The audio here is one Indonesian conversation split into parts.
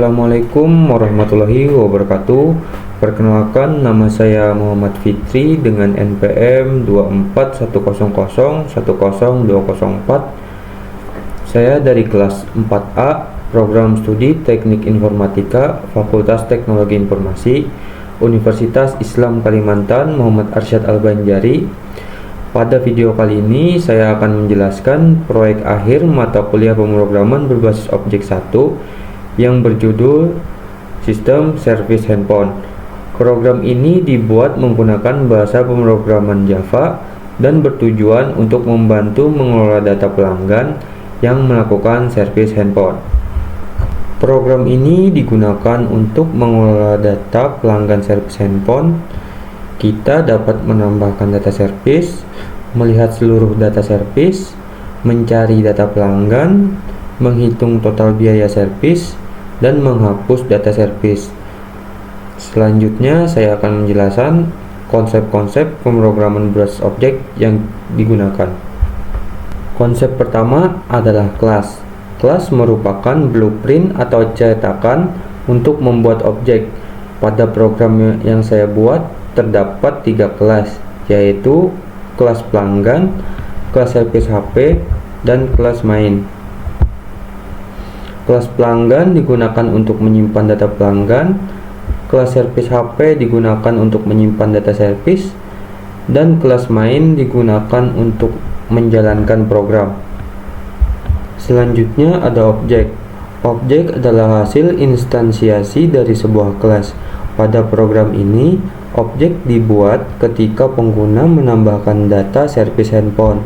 Assalamualaikum warahmatullahi wabarakatuh. Perkenalkan, nama saya Muhammad Fitri dengan NPM 24100100204. Saya dari kelas 4A, Program Studi Teknik Informatika, Fakultas Teknologi Informasi, Universitas Islam Kalimantan, Muhammad Arsyad Al-Banjari. Pada video kali ini saya akan menjelaskan proyek akhir mata kuliah pemrograman berbasis objek 1 yang berjudul Sistem Servis Handphone. Program ini dibuat menggunakan bahasa pemrograman Java dan bertujuan untuk membantu mengelola data pelanggan yang melakukan servis handphone. Program ini digunakan untuk mengelola data pelanggan servis handphone. Kita dapat menambahkan data servis, melihat seluruh data servis, mencari data pelanggan, menghitung total biaya servis, dan menghapus data servis. Selanjutnya saya akan menjelaskan konsep-konsep pemrograman berbasis objek yang digunakan. Konsep pertama adalah kelas. Kelas merupakan blueprint atau cetakan untuk membuat objek. Pada program yang saya buat terdapat 3 kelas, yaitu kelas pelanggan, kelas servis HP, dan kelas main. Kelas pelanggan digunakan untuk menyimpan data pelanggan, kelas servis HP digunakan untuk menyimpan data servis, dan kelas main digunakan untuk menjalankan program. Selanjutnya ada objek. Objek adalah hasil instansiasi dari sebuah kelas. Pada program ini, objek dibuat ketika pengguna menambahkan data servis handphone.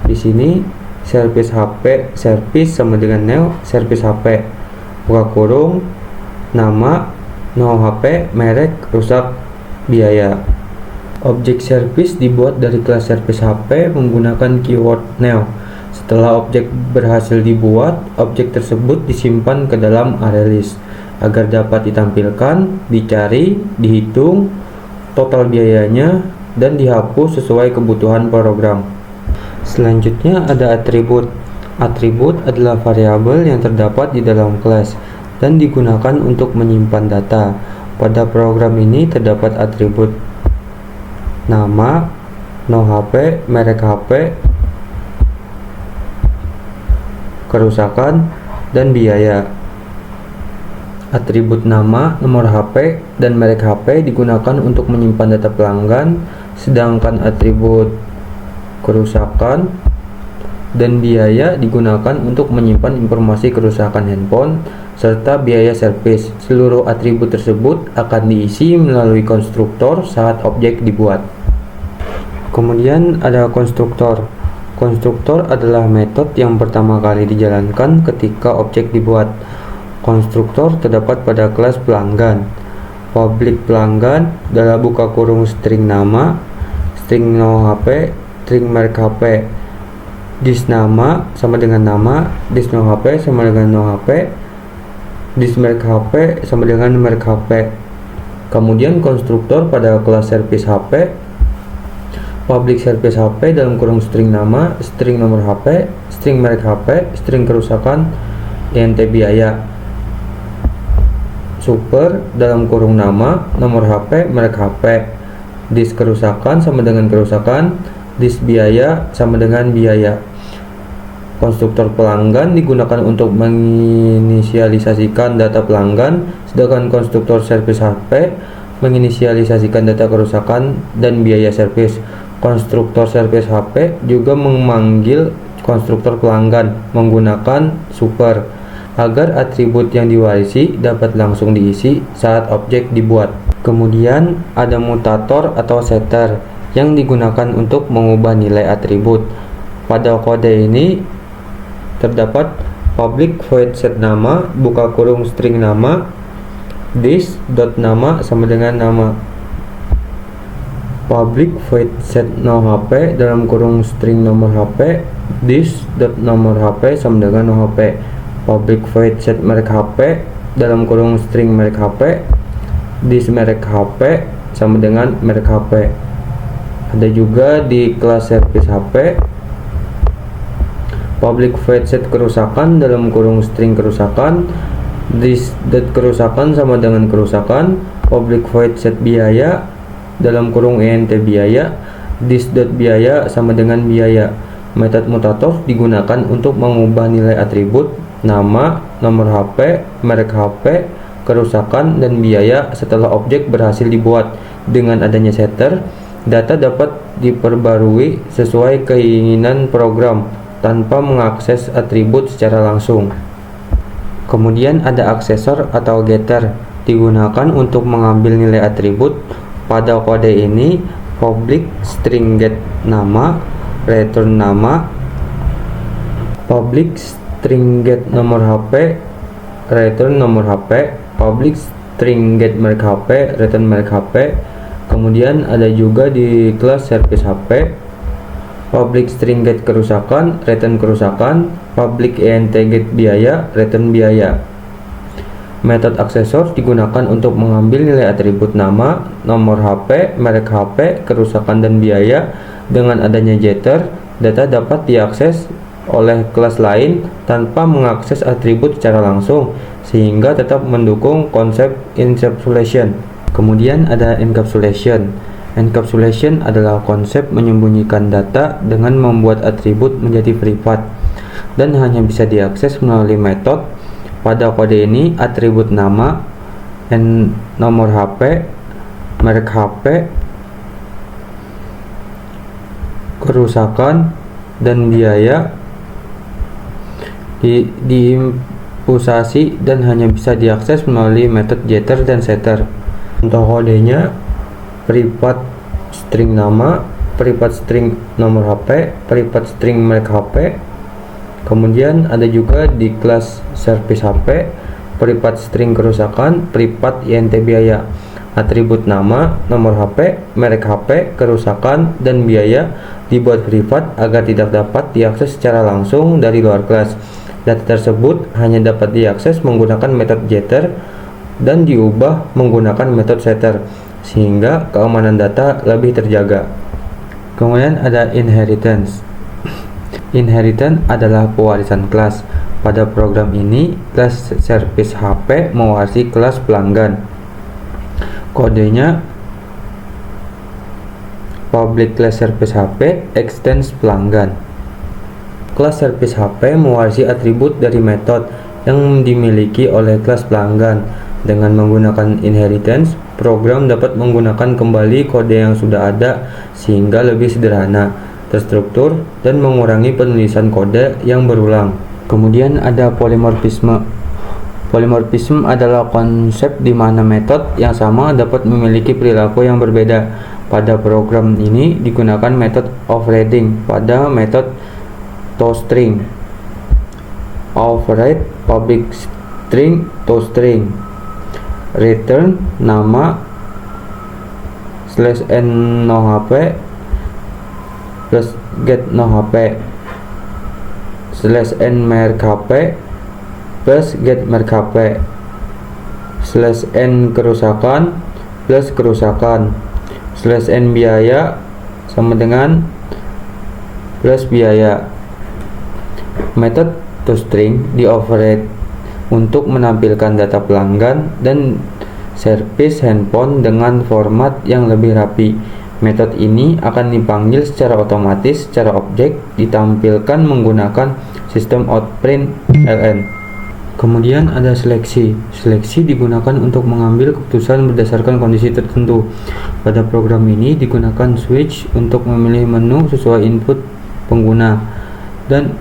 Di sini servis HP, servis sama dengan new servis HP, buka kurung, nama, no HP, merek, rusak, biaya. Objek servis dibuat dari kelas servis HP menggunakan keyword new. Setelah objek berhasil dibuat, objek tersebut disimpan ke dalam array list agar dapat ditampilkan, dicari, dihitung, total biayanya, dan dihapus sesuai kebutuhan program. Selanjutnya ada atribut. Atribut adalah variabel yang terdapat di dalam kelas dan digunakan untuk menyimpan data. Pada program ini terdapat atribut nama, no HP, merek HP, kerusakan, dan biaya. Atribut nama, nomor HP, dan merek HP digunakan untuk menyimpan data pelanggan, sedangkan atribut kerusakan dan biaya digunakan untuk menyimpan informasi kerusakan handphone serta biaya servis. Seluruh atribut tersebut akan diisi melalui konstruktor saat objek dibuat. Kemudian ada konstruktor. Konstruktor adalah metode yang pertama kali dijalankan ketika objek dibuat. Konstruktor terdapat pada kelas pelanggan. Public pelanggan adalah buka kurung string nama, string no HP, string merek HP. Dis nama sama dengan nama, dis no HP sama dengan no HP, dis merek HP sama dengan merek HP. Kemudian konstruktor pada kelas servis HP, public service HP dalam kurung string nama, string nomor HP, string merek HP, string kerusakan, int biaya. Super dalam kurung nama, nomor HP, merek HP. Dis kerusakan sama dengan kerusakan, dis biaya sama dengan biaya. Konstruktor pelanggan digunakan untuk menginisialisasikan data pelanggan, sedangkan konstruktor servis HP menginisialisasikan data kerusakan dan biaya servis. Konstruktor servis HP juga memanggil konstruktor pelanggan menggunakan super agar atribut yang diwarisi dapat langsung diisi saat objek dibuat. Kemudian ada mutator atau setter yang digunakan untuk mengubah nilai atribut. Pada kode ini terdapat public void set nama, buka kurung string nama, this dot nama sama dengan nama. Public void set no HP dalam kurung string nomor HP, this dot nomor HP sama dengan no HP. Public void set merek HP dalam kurung string merek HP, this merek HP sama dengan merek HP. Ada juga di kelas servis HP public void set kerusakan dalam kurung string kerusakan, This kerusakan sama dengan kerusakan. Public void set biaya dalam kurung ent biaya. This biaya sama dengan biaya. Metode mutator digunakan untuk mengubah nilai atribut nama, nomor HP, merek HP, kerusakan, dan biaya setelah objek berhasil dibuat. Dengan adanya setter, data dapat diperbarui sesuai keinginan program tanpa mengakses atribut secara langsung. Kemudian ada aksesor atau getter, digunakan untuk mengambil nilai atribut. Pada kode ini, public string get nama, return nama, public string get nomor HP, return nomor HP, public string get merek HP, return merek HP. Kemudian ada juga di kelas service HP, public string get kerusakan, return kerusakan, public ent get biaya, return biaya. Metode aksesor digunakan untuk mengambil nilai atribut nama, nomor HP, merek HP, kerusakan, dan biaya. Dengan adanya getter, data dapat diakses oleh kelas lain tanpa mengakses atribut secara langsung, sehingga tetap mendukung konsep encapsulation. Kemudian ada encapsulation. Encapsulation adalah konsep menyembunyikan data dengan membuat atribut menjadi privat dan hanya bisa diakses melalui metode. Pada kode ini, atribut nama, nomor HP, merek HP, kerusakan, dan biaya diimpusasi dan hanya bisa diakses melalui metode getter dan setter. Contoh kodenya: privat string nama, privat string nomor HP, privat string merek HP. Kemudian ada juga di kelas service HP, privat string kerusakan, privat int biaya. Atribut nama, nomor HP, merek HP, kerusakan, dan biaya dibuat privat agar tidak dapat diakses secara langsung dari luar kelas. Data tersebut hanya dapat diakses menggunakan metode getter dan diubah menggunakan metode setter, sehingga keamanan data lebih terjaga. Kemudian ada inheritance. Inheritance adalah pewarisan kelas. Pada program ini, kelas service HP mewarisi kelas pelanggan. Kodenya public class service HP extends pelanggan. Kelas service HP mewarisi atribut dari metode yang dimiliki oleh kelas pelanggan. Dengan menggunakan inheritance, program dapat menggunakan kembali kode yang sudah ada sehingga lebih sederhana, terstruktur, dan mengurangi penulisan kode yang berulang. Kemudian ada polymorphisme. Polymorphism adalah konsep di mana metode yang sama dapat memiliki perilaku yang berbeda. Pada program ini digunakan metode overriding pada metode toString. Override public string toString. Return nama /n nohp plus get nohp /n merek HP plus get merek HP /n kerusakan plus kerusakan /n biaya sama dengan plus biaya. Metode toString di override untuk menampilkan data pelanggan dan servis handphone dengan format yang lebih rapi. Metode ini akan dipanggil secara otomatis secara objek ditampilkan menggunakan sistem outprint ln. Kemudian ada seleksi. Seleksi digunakan untuk mengambil keputusan berdasarkan kondisi tertentu. Pada program ini digunakan switch untuk memilih menu sesuai input pengguna dan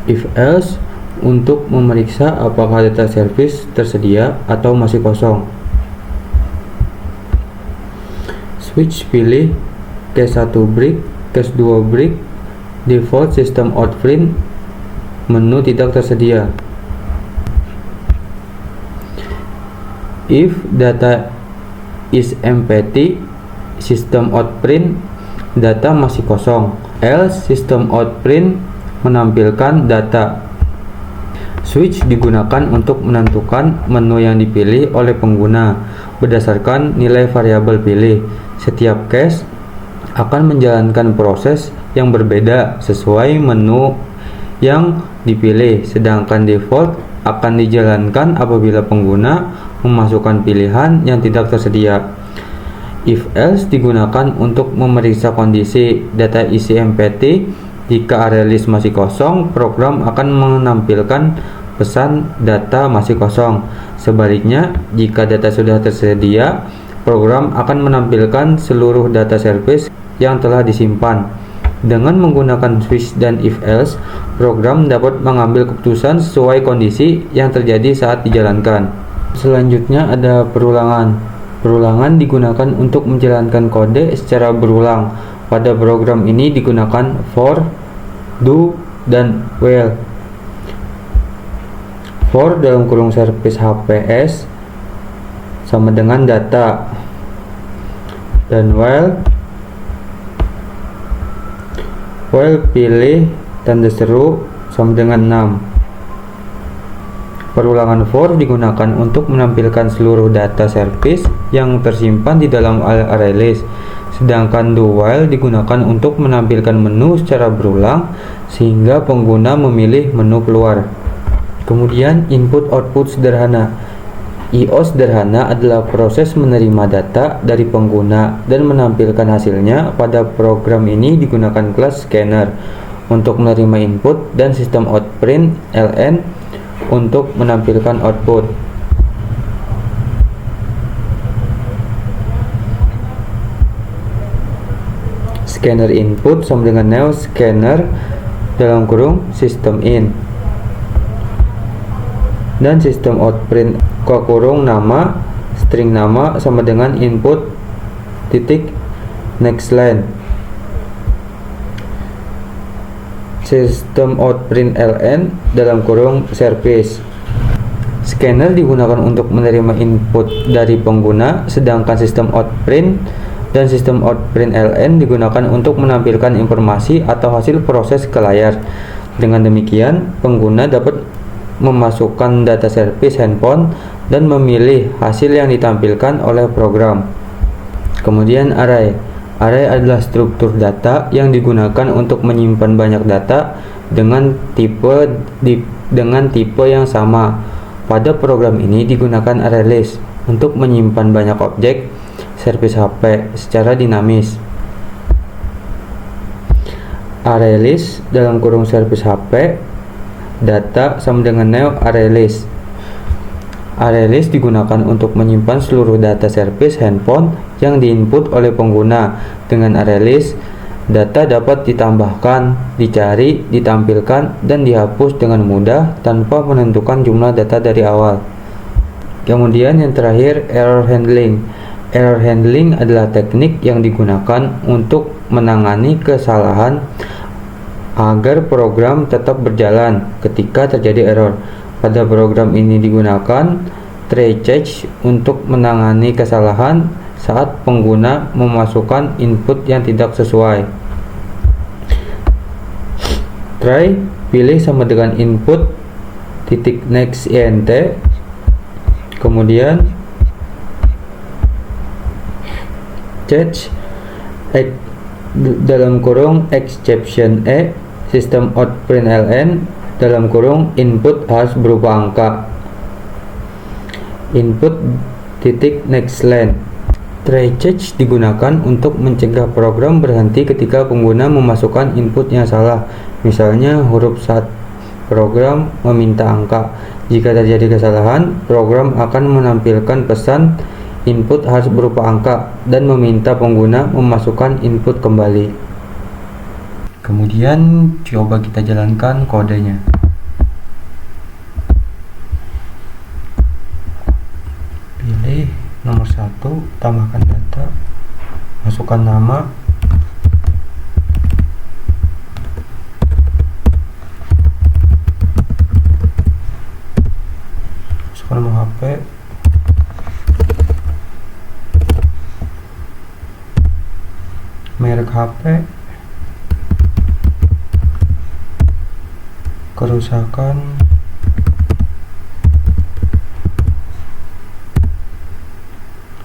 if else untuk memeriksa apakah data service tersedia atau masih kosong. Switch pilih case 1 brick, case 2 brick, default system outprint, menu tidak tersedia. If data is empty, system outprint, data masih kosong. Else, system outprint menampilkan data. Switch digunakan untuk menentukan menu yang dipilih oleh pengguna berdasarkan nilai variabel pilih. Setiap case akan menjalankan proses yang berbeda sesuai menu yang dipilih, sedangkan default akan dijalankan apabila pengguna memasukkan pilihan yang tidak tersedia. If else digunakan untuk memeriksa kondisi data isi MPT. Jika array list masih kosong, program akan menampilkan pesan data masih kosong. Sebaliknya, jika data sudah tersedia, program akan menampilkan seluruh data service yang telah disimpan. Dengan menggunakan switch dan if else, program dapat mengambil keputusan sesuai kondisi yang terjadi saat dijalankan. Selanjutnya ada perulangan. Perulangan digunakan untuk menjalankan kode secara berulang. Pada program ini digunakan for, do, dan while. For dalam kurung service HPS sama dengan data, dan while pilih tanda seru sama dengan 6. Perulangan for digunakan untuk menampilkan seluruh data service yang tersimpan di dalam array list, sedangkan do while digunakan untuk menampilkan menu secara berulang sehingga pengguna memilih menu keluar. Kemudian input-output sederhana. I/O sederhana adalah proses menerima data dari pengguna dan menampilkan hasilnya. Pada program ini digunakan kelas scanner untuk menerima input dan sistem outprint ln untuk menampilkan output. Scanner input sama dengan new scanner dalam kurung system in, dan sistem outprint kurung nama string nama sama dengan input titik next line. Sistem outprint ln dalam kurung service. Scanner digunakan untuk menerima input dari pengguna, sedangkan sistem outprint dan sistem outprint ln digunakan untuk menampilkan informasi atau hasil proses ke layar. Dengan demikian, pengguna dapat memasukkan data service handphone dan memilih hasil yang ditampilkan oleh program. Kemudian array. Array adalah struktur data yang digunakan untuk menyimpan banyak data dengan tipe yang sama. Pada program ini digunakan array list untuk menyimpan banyak objek service HP secara dinamis. Array list dalam kurung service HP data sama dengan new array list. Array list digunakan untuk menyimpan seluruh data service handphone yang diinput oleh pengguna. Dengan array list, data dapat ditambahkan, dicari, ditampilkan, dan dihapus dengan mudah tanpa menentukan jumlah data dari awal. Kemudian yang terakhir, error handling. Error handling adalah teknik yang digunakan untuk menangani kesalahan agar program tetap berjalan ketika terjadi error. Pada program ini digunakan try catch untuk menangani kesalahan saat pengguna memasukkan input yang tidak sesuai. Try pilih sama dengan input titik next int, kemudian catch dalam kurung exception sistem outprint ln dalam kurung input harus berupa angka. Input titik next line. Try catch digunakan untuk mencegah program berhenti ketika pengguna memasukkan input yang salah. Misalnya huruf saat program meminta angka. Jika terjadi kesalahan, program akan menampilkan pesan input harus berupa angka dan meminta pengguna memasukkan input kembali. Kemudian coba kita jalankan kodenya. Pilih nomor 1, tambahkan data, masukkan nama, masukkan nomor HP, merek HP, kerusakan,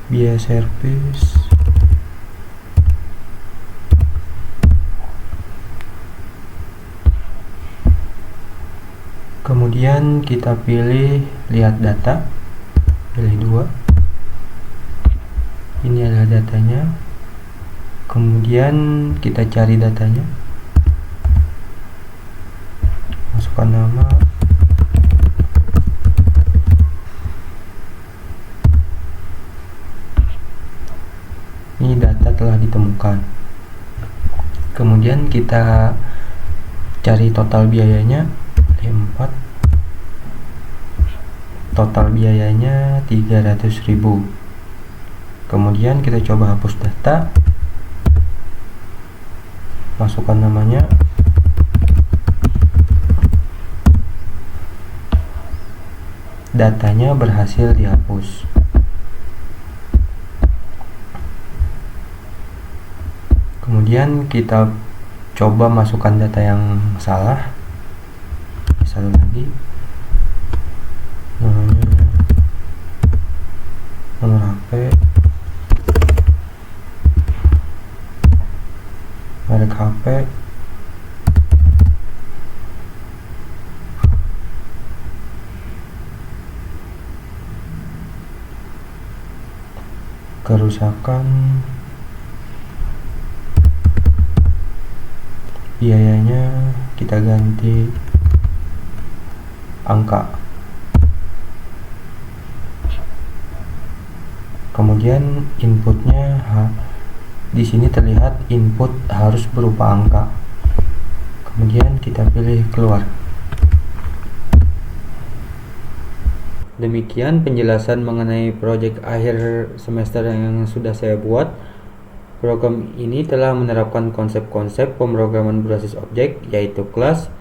biaya servis, Kemudian kita pilih lihat data, pilih 2. Ini adalah datanya. Kemudian kita cari datanya, masukkan nama, ini data telah ditemukan. Kemudian kita cari total biayanya, 4. Total biayanya 300.000. Kemudian kita coba hapus data, masukkan namanya, datanya berhasil dihapus. Kemudian kita coba masukkan data yang salah, satu lagi, namanya, nomor HP, merek HP, kerusakan, biayanya kita ganti angka. Kemudian inputnya di sini terlihat input harus berupa angka. Kemudian kita pilih keluar. Demikian penjelasan mengenai proyek akhir semester yang sudah saya buat. Program ini telah menerapkan konsep-konsep pemrograman berbasis objek, yaitu kelas,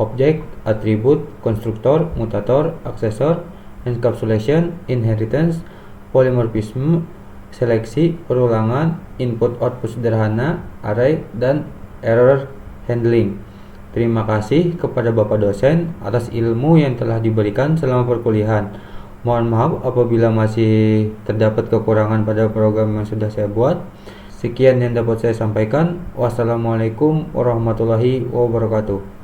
objek, atribut, konstruktor, mutator, aksesor, encapsulation, inheritance, polymorphism, seleksi, perulangan, input-output sederhana, array, dan error handling. Terima kasih kepada Bapak dosen atas ilmu yang telah diberikan selama perkuliahan. Mohon maaf apabila masih terdapat kekurangan pada program yang sudah saya buat. Sekian yang dapat saya sampaikan. Wassalamualaikum warahmatullahi wabarakatuh.